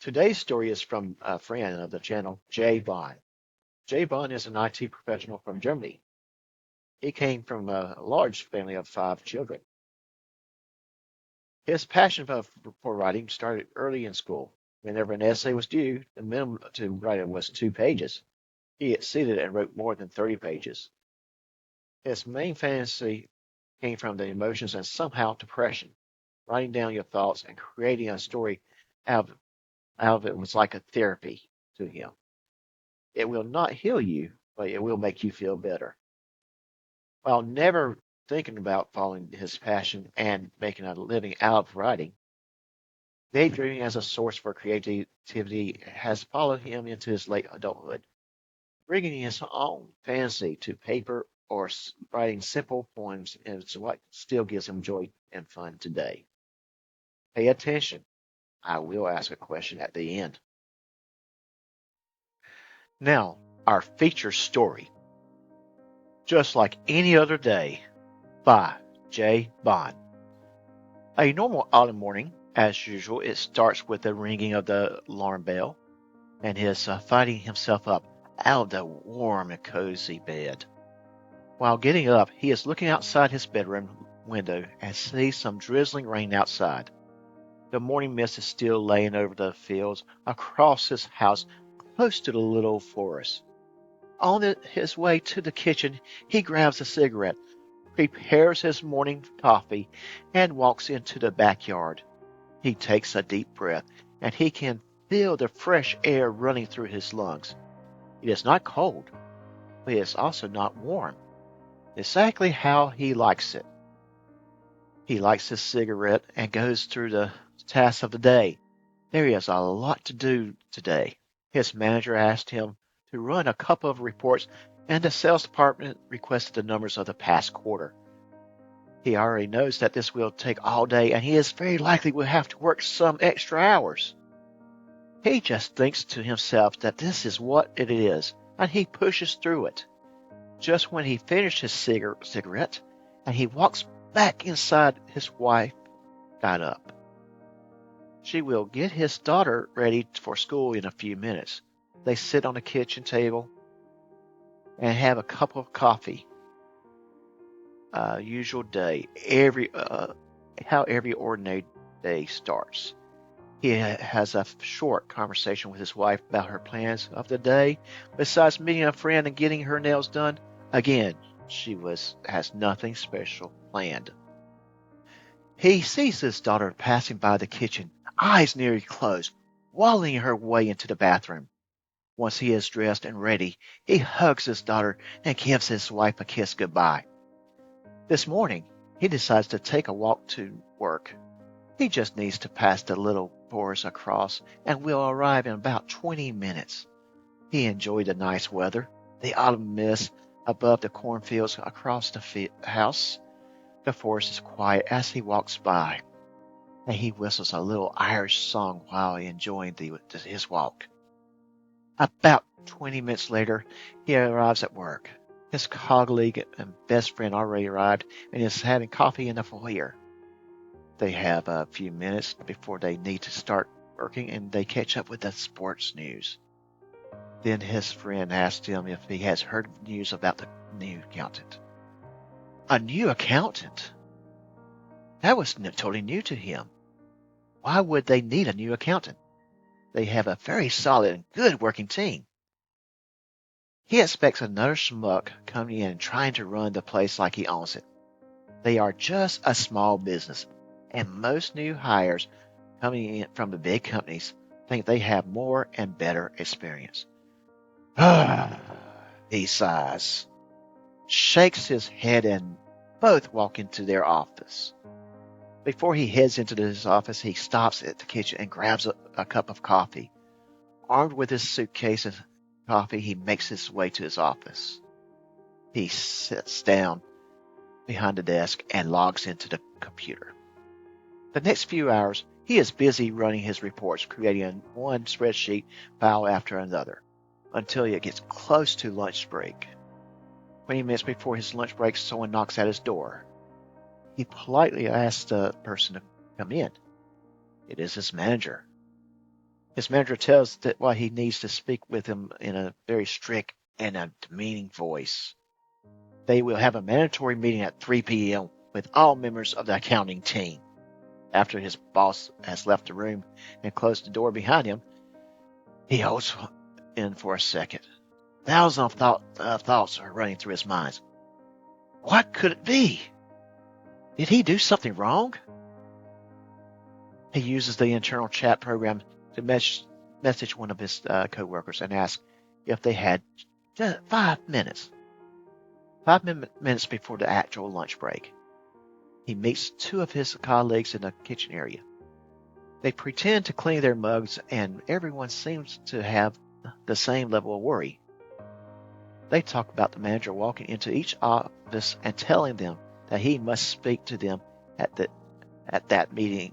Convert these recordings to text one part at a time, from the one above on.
Today's story is from a friend of the channel, J Bohn. J Bohn is an IT professional from Germany. He came from a large family of five children. His passion for writing started early in school. Whenever an essay was due, the minimum to write it was 2 pages. He exceeded and wrote more than 30 pages. His main fantasy came from the emotions and somehow depression. Writing down your thoughts and creating a story out of, out of it was like a therapy to him. It will not heal you, but it will make you feel better. While never thinking about following his passion and making a living out of writing, daydreaming as a source for creativity has followed him into his late adulthood, bringing his own fantasy to paper or writing simple poems is what still gives him joy and fun today. Pay attention. I will ask a question at the end. Now, our feature story, Just Like Any Other Day by J Bohn. A normal autumn morning, as usual, it starts with the ringing of the alarm bell and his fighting himself up out of the warm and cozy bed. While getting up, he is looking outside his bedroom window and sees some drizzling rain outside. The morning mist is still laying over the fields across his house, close to the little forest. On his way to the kitchen, he grabs a cigarette, prepares his morning coffee, and walks into the backyard. He takes a deep breath, and he can feel the fresh air running through his lungs. It is not cold, but it is also not warm. Exactly how he likes it. He lights his cigarette and goes through the tasks of the day. There is a lot to do today. His manager asked him to run a couple of reports, and the sales department requested the numbers of the past quarter. He already knows that this will take all day, and he is very likely will have to work some extra hours. He just thinks to himself that this is what it is, and he pushes through it. Just when he finished his cigarette, and he walks back inside, his wife got up. She will get his daughter ready for school in a few minutes. They sit on the kitchen table and have a cup of coffee. Usual day, how every ordinary day starts. He has a short conversation with his wife about her plans of the day. Besides meeting a friend and getting her nails done, again, has nothing special planned. He sees his daughter passing by the kitchen, eyes nearly closed, waddling her way into the bathroom. Once he is dressed and ready, he hugs his daughter and gives his wife a kiss goodbye. This morning, he decides to take a walk to work. He just needs to pass the little forest across and will arrive in about 20 minutes. He enjoyed the nice weather, the autumn mist above the cornfields across the house. The forest is quiet as he walks by, and he whistles a little Irish song while enjoying his walk. About 20 minutes later, he arrives at work. His colleague and best friend already arrived and is having coffee in the foyer. They have a few minutes before they need to start working, and they catch up with the sports news. Then his friend asks him if he has heard news about the new accountant. A new accountant? That was totally new to him. Why would they need a new accountant? They have a very solid and good working team. He expects another schmuck coming in and trying to run the place like he owns it. They are just a small business, and most new hires coming in from the big companies think they have more and better experience. He sighs, shakes his head, and both walk into their office. Before he heads into his office, he stops at the kitchen and grabs a cup of coffee. Armed with his suitcase of coffee, he makes his way to his office. He sits down behind the desk and logs into the computer. The next few hours, he is busy running his reports, creating one spreadsheet file after another, until it gets close to lunch break. 20 minutes before his lunch break, someone knocks at his door. He politely asks the person to come in. It is his manager. His manager tells that why he needs to speak with him in a very strict and a demeaning voice. They will have a mandatory meeting at 3 p.m. with all members of the accounting team. After his boss has left the room and closed the door behind him, he holds in for a second. Thousands of thoughts are running through his mind. What could it be? Did he do something wrong? He uses the internal chat program to message one of his co-workers and ask if they had just 5 minutes. 5 minutes before the actual lunch break. He meets two of his colleagues in the kitchen area. They pretend to clean their mugs, and everyone seems to have the same level of worry. They talk about the manager walking into each office and telling them that he must speak to them at that meeting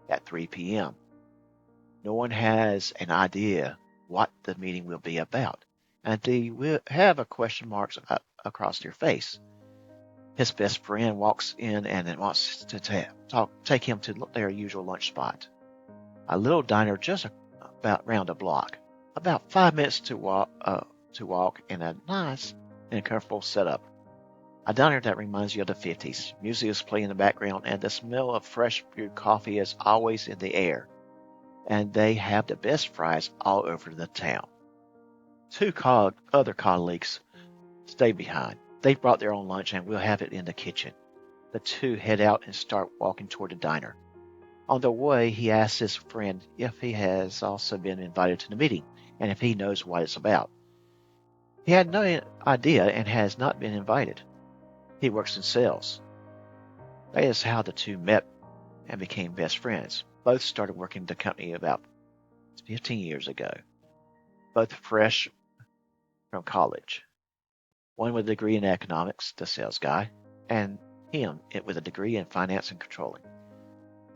at 3 p.m. No one has an idea what the meeting will be about, and they will have a question marks across their face. His best friend walks in and wants to take him to their usual lunch spot, a little diner just about round the block, about 5 minutes to walk, in a nice and comfortable setup. A diner that reminds you of the 50s. Music is playing in the background, and the smell of fresh brewed coffee is always in the air. And they have the best fries all over the town. Two other colleagues stay behind. They brought their own lunch and will have it in the kitchen. The two head out and start walking toward the diner. On the way, he asks his friend if he has also been invited to the meeting and if he knows what it's about. He had no idea and has not been invited. He works in sales. That is how the two met and became best friends. Both started working at the company about 15 years ago. Both fresh from college. One with a degree in economics, the sales guy, and him with a degree in finance and controlling.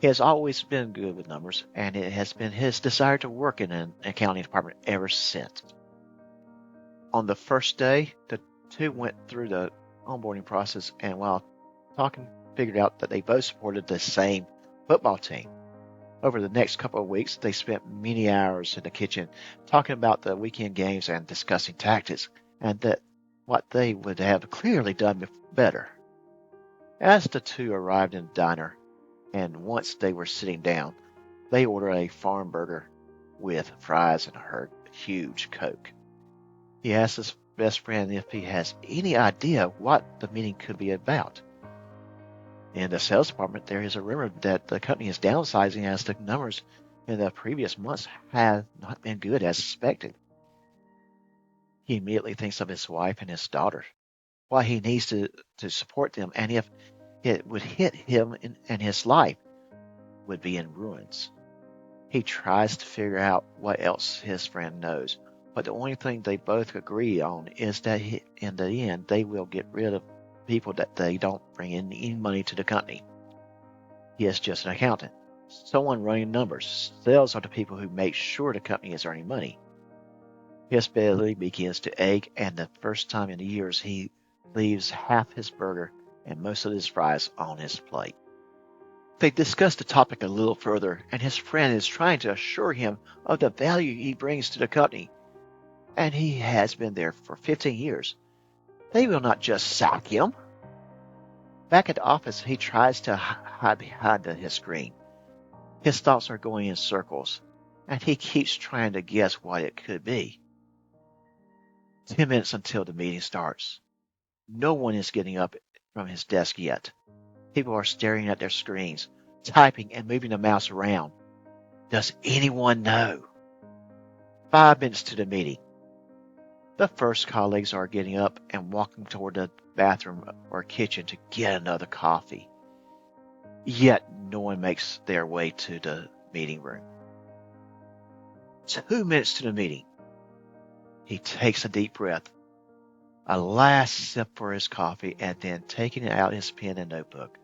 He has always been good with numbers, and it has been his desire to work in an accounting department ever since. On the first day, the two went through the onboarding process, and while talking, figured out that they both supported the same football team. Over the next couple of weeks, they spent many hours in the kitchen talking about the weekend games and discussing tactics, and that what they would have clearly done better. As the two arrived in the diner, and once they were sitting down, they ordered a farm burger with fries and a huge Coke. He asks his best friend if he has any idea what the meeting could be about. In the sales department, there is a rumor that the company is downsizing as the numbers in the previous months have not been good as expected. He immediately thinks of his wife and his daughter, why he needs to support them, and if it would hit him and his life would be in ruins. He tries to figure out what else his friend knows, but the only thing they both agree on is that in the end they will get rid of people that they don't bring in any money to the company. He is just an accountant, someone running numbers. Sales are the people who make sure the company is earning money. His belly begins to ache, and the first time in years he leaves half his burger and most of his fries on his plate. They discuss the topic a little further, and his friend is trying to assure him of the value he brings to the company, and he has been there for 15 years. They will not just sack him. Back at the office, he tries to hide behind his screen. His thoughts are going in circles, and he keeps trying to guess what it could be. 10 minutes until the meeting starts. No one is getting up from his desk yet. People are staring at their screens, typing and moving the mouse around. Does anyone know? 5 minutes to the meeting. The first colleagues are getting up and walking toward the bathroom or kitchen to get another coffee. Yet no one makes their way to the meeting room. 2 minutes to the meeting. He takes a deep breath, a last sip for his coffee, and then taking out his pen and notebook.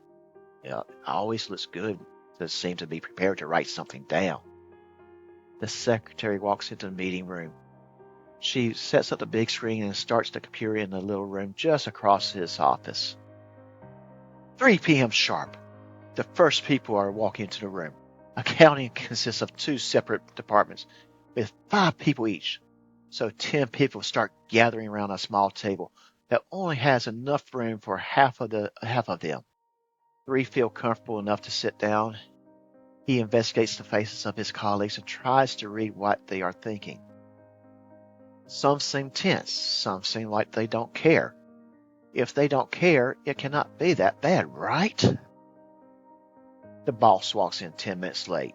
It always looks good to seem to be prepared to write something down. The secretary walks into the meeting room. She sets up the big screen and starts the computer in the little room just across his office. 3 p.m. sharp. The first people are walking into the room. Accounting consists of 2 separate departments with 5 people each. So 10 people start gathering around a small table that only has enough room for half of them. 3 feel comfortable enough to sit down. He investigates the faces of his colleagues and tries to read what they are thinking. Some seem tense, some seem like they don't care. If they don't care, it cannot be that bad, right? The boss walks in 10 minutes late.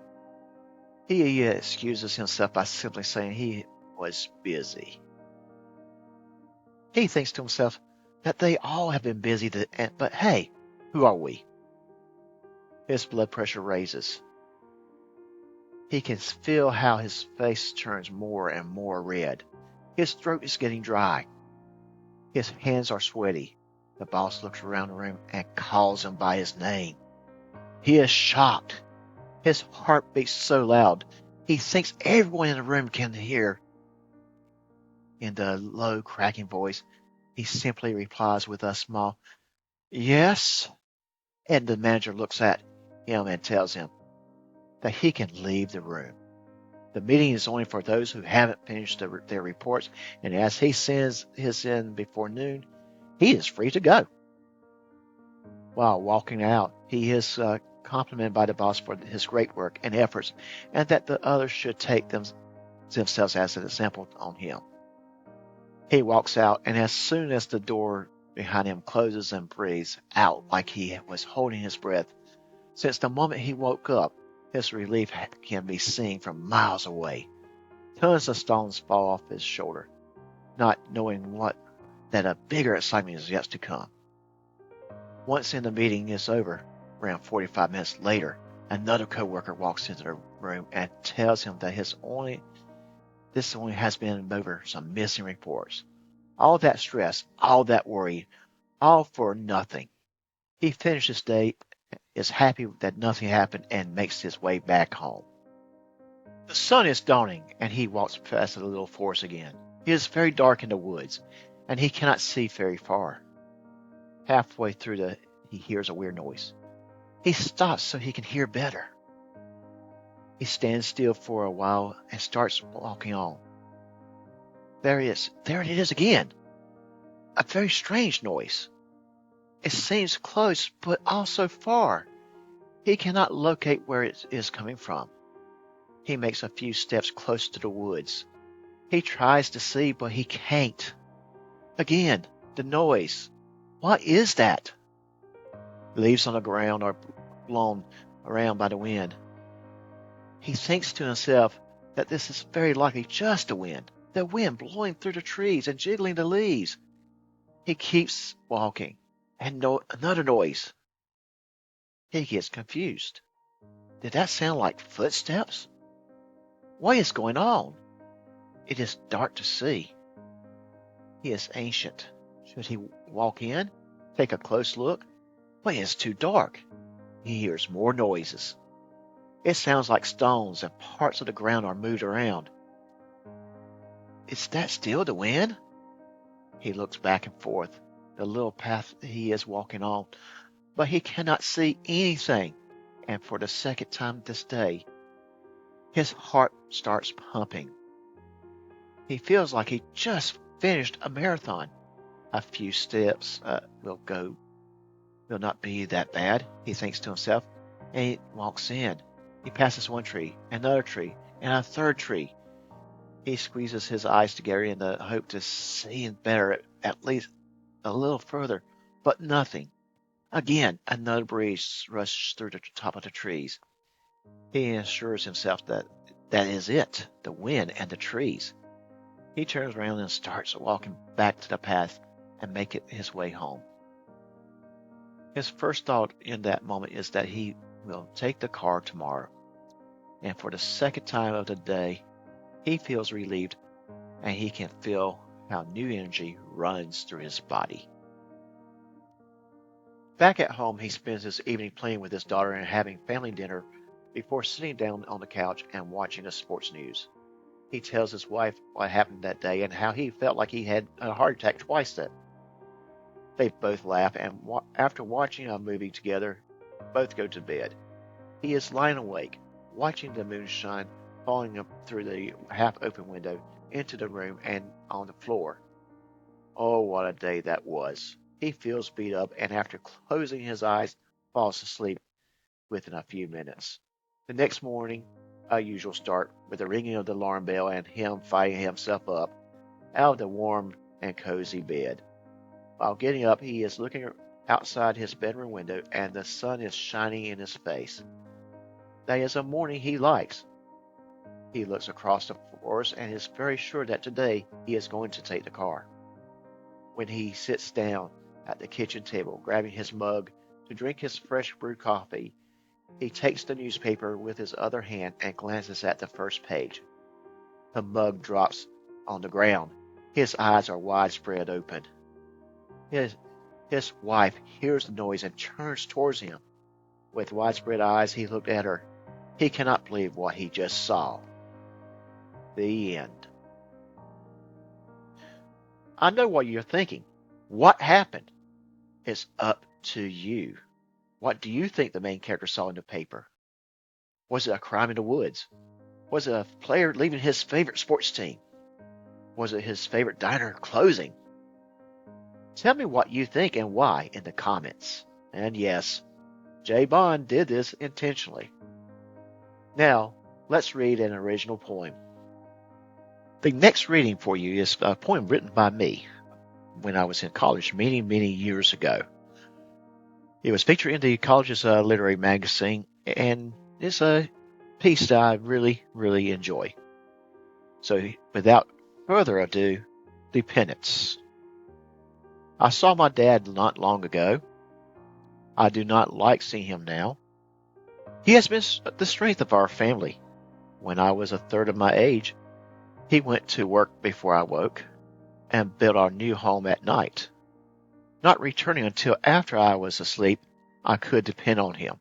He excuses himself by simply saying he was busy. He thinks to himself that they all have been busy, but hey, who are we? His blood pressure raises. He can feel how his face turns more and more red. His throat is getting dry. His hands are sweaty. The boss looks around the room and calls him by his name. He is shocked. His heart beats so loud, he thinks everyone in the room can hear. In the low, cracking voice, he simply replies with a small, "Yes," and the manager looks at him and tells him that he can leave the room. The meeting is only for those who haven't finished their reports, and as he sends his in before noon, he is free to go. While walking out, he is complimented by the boss for his great work and efforts, and that the others should take themselves as an example on him. He walks out, and as soon as the door behind him closes and breathes out like he was holding his breath, since the moment he woke up, his relief can be seen from miles away. Tons of stones fall off his shoulder, not knowing that a bigger excitement is yet to come. Once the meeting is over, around 45 minutes later, another coworker walks into the room and tells him that this only has been over some missing reports. All that stress, all that worry, all for nothing. He finishes his day, is happy that nothing happened, and makes his way back home. The sun is dawning, and he walks past the little forest again. It is very dark in the woods, and he cannot see very far. Halfway through he hears a weird noise. He stops so he can hear better. He stands still for a while and starts walking on. There it is. There it is again. A very strange noise. It seems close, but also far. He cannot locate where it is coming from. He makes a few steps close to the woods. He tries to see, but he can't. Again, the noise. What is that? Leaves on the ground are blown around by the wind. He thinks to himself that this is very likely just the wind blowing through the trees and jiggling the leaves. He keeps walking, and another noise. He gets confused. Did that sound like footsteps? What is going on? It is dark to see. He is ancient. Should he walk in? Take a close look? But it's too dark. He hears more noises. It sounds like stones and parts of the ground are moved around. Is that still the wind? He looks back and forth, the little path he is walking on, but he cannot see anything. And for the second time this day, his heart starts pumping. He feels like he just finished a marathon. A few steps will not be that bad, he thinks to himself, and he walks in. He passes one tree, another tree, and a third tree. He squeezes his eyes together in the hope to see better, at least a little further, but nothing. Again, another breeze rushes through the top of the trees. He assures himself that is it, the wind and the trees. He turns around and starts walking back to the path and make it his way home. His first thought in that moment is that he will take the car tomorrow. And for the second time of the day, he feels relieved, and he can feel how new energy runs through his body. Back at home, he spends his evening playing with his daughter and having family dinner before sitting down on the couch and watching the sports news. He tells his wife what happened that day and how he felt like he had a heart attack twice that. They both laugh, and after watching a movie together, both go to bed. He is lying awake, watching the moonshine falling up through the half-open window into the room and on the floor. Oh, what a day that was. He feels beat up and after closing his eyes, falls asleep within a few minutes. The next morning, a usual start with the ringing of the alarm bell and him fighting himself up out of the warm and cozy bed. While getting up, he is looking outside his bedroom window and the sun is shining in his face. That is a morning he likes. He looks across the forest and is very sure that today he is going to take the car. When he sits down at the kitchen table, grabbing his mug to drink his fresh brewed coffee, he takes the newspaper with his other hand and glances at the first page. The mug drops on the ground. His eyes are widespread open. His, his wife hears the noise and turns towards him. With widespread eyes, he looked at her. He cannot believe what he just saw. The end. I know what you're thinking. What happened? It's up to you. What do you think the main character saw in the paper? Was it a crime in the woods? Was it a player leaving his favorite sports team? Was it his favorite diner closing? Tell me what you think and why in the comments. And yes, J Bohn did this intentionally. Now, let's read an original poem. The next reading for you is a poem written by me when I was in college many, many years ago. It was featured in the college's literary magazine, and it's a piece that I really, really enjoy. So, without further ado, The Penance. I saw my dad not long ago. I do not like seeing him now. He has been the strength of our family. When I was a third of my age, he went to work before I woke and built our new home at night. Not returning until after I was asleep, I could depend on him.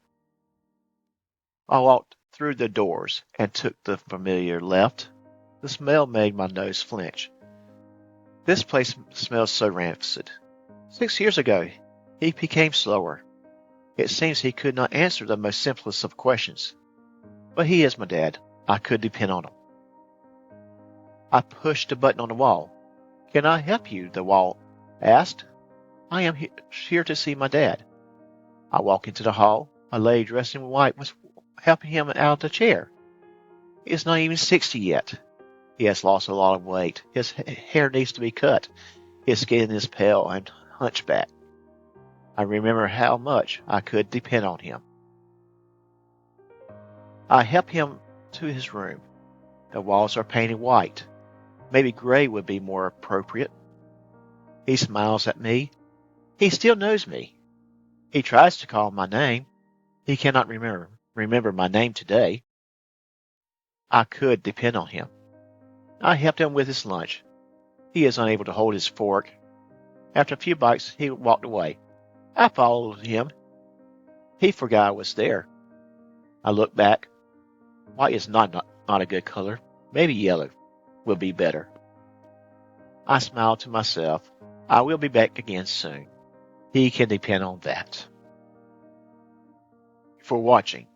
I walked through the doors and took the familiar left. The smell made my nose flinch. This place smells so rancid. 6 years ago, he became slower. It seems he could not answer the most simplest of questions. But he is my dad. I could depend on him. I pushed a button on the wall. Can I help you? The wall asked. I am here to see my dad. I walked into the hall. A lady dressed in white was helping him out of the chair. He is not even 60 yet. He has lost a lot of weight. His hair needs to be cut. His skin is pale and hunchbacked. I remember how much I could depend on him. I helped him to his room. The walls are painted white. Maybe gray would be more appropriate. He smiles at me. He still knows me. He tries to call my name. He cannot remember my name today. I could depend on him. I helped him with his lunch. He is unable to hold his fork. After a few bites, he walked away. I followed him. He forgot I was there. I looked back. White is not a good color. Maybe yellow will be better. I smiled to myself. I will be back again soon. He can depend on that. For watching.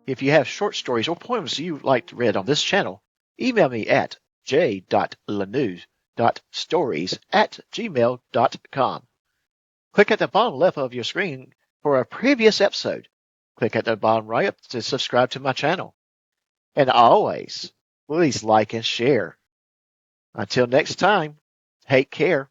If you have short stories or poems you'd like to read on this channel, email me at j.lanews.stories@gmail.com. Click at the bottom left of your screen for a previous episode. Click at the bottom right to subscribe to my channel. And always, please like and share. Until next time, take care.